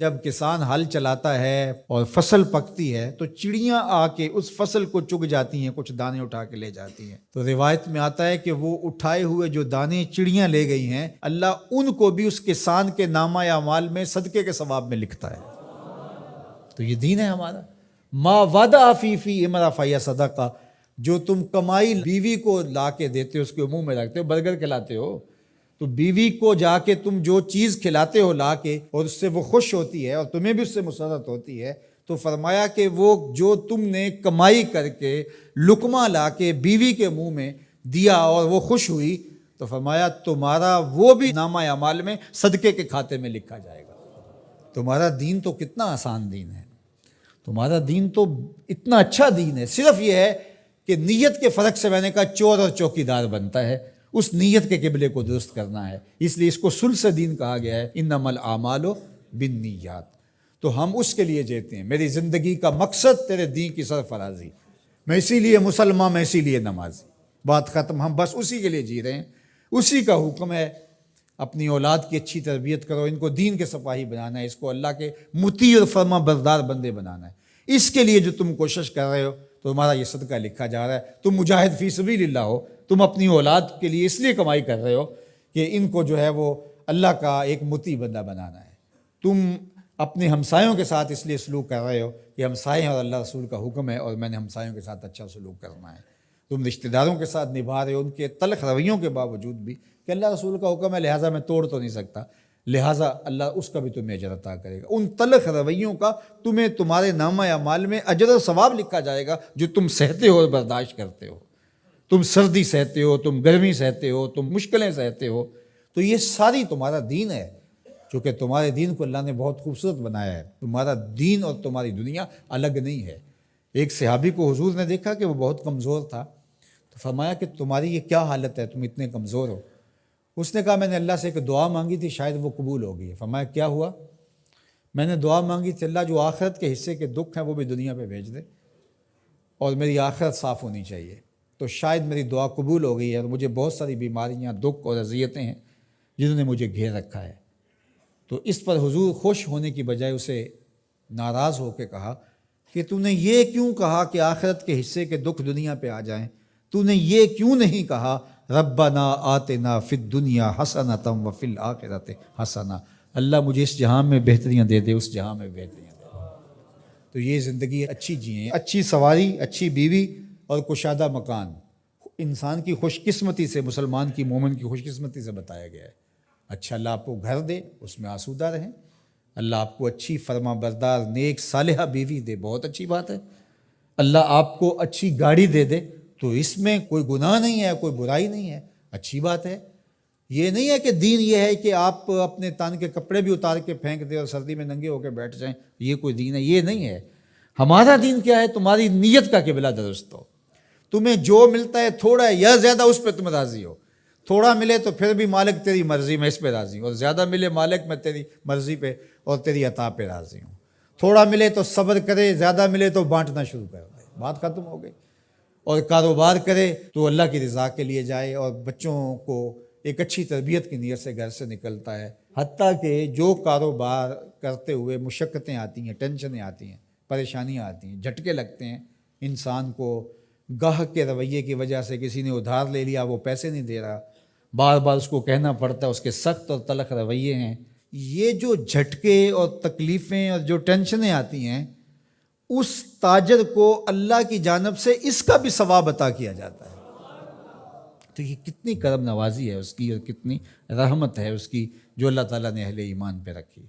جب کسان ہل چلاتا ہے اور فصل پکتی ہے تو چڑیاں آ کے اس فصل کو چگ جاتی ہیں، کچھ دانے اٹھا کے لے جاتی ہیں۔ تو روایت میں آتا ہے کہ وہ اٹھائے ہوئے جو دانے چڑیاں لے گئی ہیں، اللہ ان کو بھی اس کسان کے نامہ اعمال میں صدقے کے ثواب میں لکھتا ہے۔ تو یہ دین ہے ہمارا۔ ما وعدہ فی امرا فیا صدقہ، جو تم کمائی بیوی کو لا کے دیتے ہو، اس کے منہ میں رکھتے ہو، برگر کھلاتے ہو، تو بیوی کو جا کے تم جو چیز کھلاتے ہو لا کے، اور اس سے وہ خوش ہوتی ہے اور تمہیں بھی اس سے مسرت ہوتی ہے، تو فرمایا کہ وہ جو تم نے کمائی کر کے لقمہ لا کے بیوی کے منہ میں دیا اور وہ خوش ہوئی، تو فرمایا تمہارا وہ بھی نامہ اعمال میں صدقے کے کھاتے میں لکھا جائے گا۔ تمہارا دین تو کتنا آسان دین ہے، تمہارا دین تو اتنا اچھا دین ہے۔ صرف یہ ہے کہ نیت کے فرق سے میں نے کہا چور اور چوکیدار بنتا ہے، اس نیت کے قبلے کو درست کرنا ہے، اس لیے اس کو ثلث دین کہا گیا ہے، انما الاعمال بالنیات۔ تو ہم اس کے لیے جیتے ہیں، میری زندگی کا مقصد تیرے دین کی سرفرازی، میں اسی لیے مسلمان، میں اسی لیے نمازی، بات ختم۔ ہم بس اسی کے لیے جی رہے ہیں، اسی کا حکم ہے۔ اپنی اولاد کی اچھی تربیت کرو، ان کو دین کے سپاہی بنانا ہے، اس کو اللہ کے مطیع اور فرما بردار بندے بنانا ہے۔ اس کے لیے جو تم کوشش کر رہے ہو تو تمہارا یہ صدقہ لکھا جا رہا ہے۔ تم مجاہد فی سبیل اللہ ہو، تم اپنی اولاد کے لیے اس لیے کمائی کر رہے ہو کہ ان کو جو ہے وہ اللہ کا ایک مطیع بندہ بنانا ہے۔ تم اپنے ہمسایوں کے ساتھ اس لیے سلوک کر رہے ہو کہ ہمسائے ہیں اور اللہ رسول کا حکم ہے اور میں نے ہمسایوں کے ساتھ اچھا سلوک کرنا ہے۔ تم رشتہ داروں کے ساتھ نبھا رہے ہو ان کے تلخ رویوں کے باوجود بھی کہ اللہ رسول کا حکم ہے، لہٰذا میں توڑ تو نہیں سکتا، لہٰذا اللہ اس کا بھی تمہیں اجر عطا کرے گا۔ ان تلخ رویوں کا تمہیں تمہارے نامہ اعمال میں اجر و ثواب لکھا جائے گا جو تم سہتے ہو اور برداشت کرتے ہو۔ تم سردی سہتے ہو، تم گرمی سہتے ہو، تم مشکلیں سہتے ہو، تو یہ ساری تمہارا دین ہے۔ چونکہ تمہارے دین کو اللہ نے بہت خوبصورت بنایا ہے، تمہارا دین اور تمہاری دنیا الگ نہیں ہے۔ ایک صحابی کو حضور نے دیکھا کہ وہ بہت کمزور تھا، تو فرمایا کہ تمہاری یہ کیا حالت ہے، تم اتنے کمزور ہو؟ اس نے کہا میں نے اللہ سے ایک دعا مانگی تھی، شاید وہ قبول ہو گئی۔ فرمایا کیا ہوا؟ میں نے دعا مانگی تھی اللہ جو آخرت کے حصے کے دکھ ہیں وہ بھی دنیا پہ بھیج دے اور میری آخرت صاف ہونی چاہیے، تو شاید میری دعا قبول ہو گئی ہے، اور مجھے بہت ساری بیماریاں، دکھ اور اذیتیں ہیں جنہوں نے مجھے گھیر رکھا ہے۔ تو اس پر حضور خوش ہونے کی بجائے اسے ناراض ہو کے کہا کہ تو نے یہ کیوں کہا کہ آخرت کے حصے کے دکھ دنیا پہ آ جائیں؟ تو نے یہ کیوں نہیں کہا ربنا آتنا فی الدنیا حسنۃ وفی الآخرۃ حسنہ، اللہ مجھے اس جہان میں بہتریاں دے دے، اس جہان میں بہتریاں دے دے۔ تو یہ زندگی اچھی جئیں، اچھی سواری، اچھی بیوی اور کشادہ مکان، انسان کی خوش قسمتی سے، مسلمان کی، مومن کی خوش قسمتی سے بتایا گیا ہے۔ اچھا اللہ آپ کو گھر دے، اس میں آسودہ رہیں، اللہ آپ کو اچھی فرما بردار نیک صالحہ بیوی دے، بہت اچھی بات ہے۔ اللہ آپ کو اچھی گاڑی دے دے، تو اس میں کوئی گناہ نہیں ہے، کوئی برائی نہیں ہے، اچھی بات ہے۔ یہ نہیں ہے کہ دین یہ ہے کہ آپ اپنے تن کے کپڑے بھی اتار کے پھینک دیں اور سردی میں ننگے ہو کے بیٹھ جائیں، یہ کوئی دین ہے؟ یہ نہیں ہے۔ ہمارا دین کیا ہے؟ تمہاری نیت کا قبلہ درست ہو، تمہیں جو ملتا ہے تھوڑا یا زیادہ اس پہ تم راضی ہو۔ تھوڑا ملے تو پھر بھی مالک تیری مرضی میں اس پہ راضی ہوں، اور زیادہ ملے مالک میں تیری مرضی پہ اور تیری عطا پہ راضی ہوں۔ تھوڑا ملے تو صبر کرے، زیادہ ملے تو بانٹنا شروع کر دے، بات ختم ہو گئی۔ اور کاروبار کرے تو اللہ کی رضا کے لیے جائے، اور بچوں کو ایک اچھی تربیت کی نیت سے گھر سے نکلتا ہے۔ حتیٰ کہ جو کاروبار کرتے ہوئے مشقتیں آتی ہیں، ٹینشنیں آتی ہیں، پریشانیاں آتی ہیں، جھٹکے لگتے ہیں انسان کو، گاہک کے رویے کی وجہ سے کسی نے ادھار لے لیا، وہ پیسے نہیں دے رہا، بار بار اس کو کہنا پڑتا ہے، اس کے سخت اور تلخ رویے ہیں، یہ جو جھٹکے اور تکلیفیں اور جو ٹینشنیں آتی ہیں، اس تاجر کو اللہ کی جانب سے اس کا بھی ثواب عطا کیا جاتا ہے۔ تو یہ کتنی کرم نوازی ہے اس کی، اور کتنی رحمت ہے اس کی جو اللہ تعالیٰ نے اہل ایمان پہ رکھی۔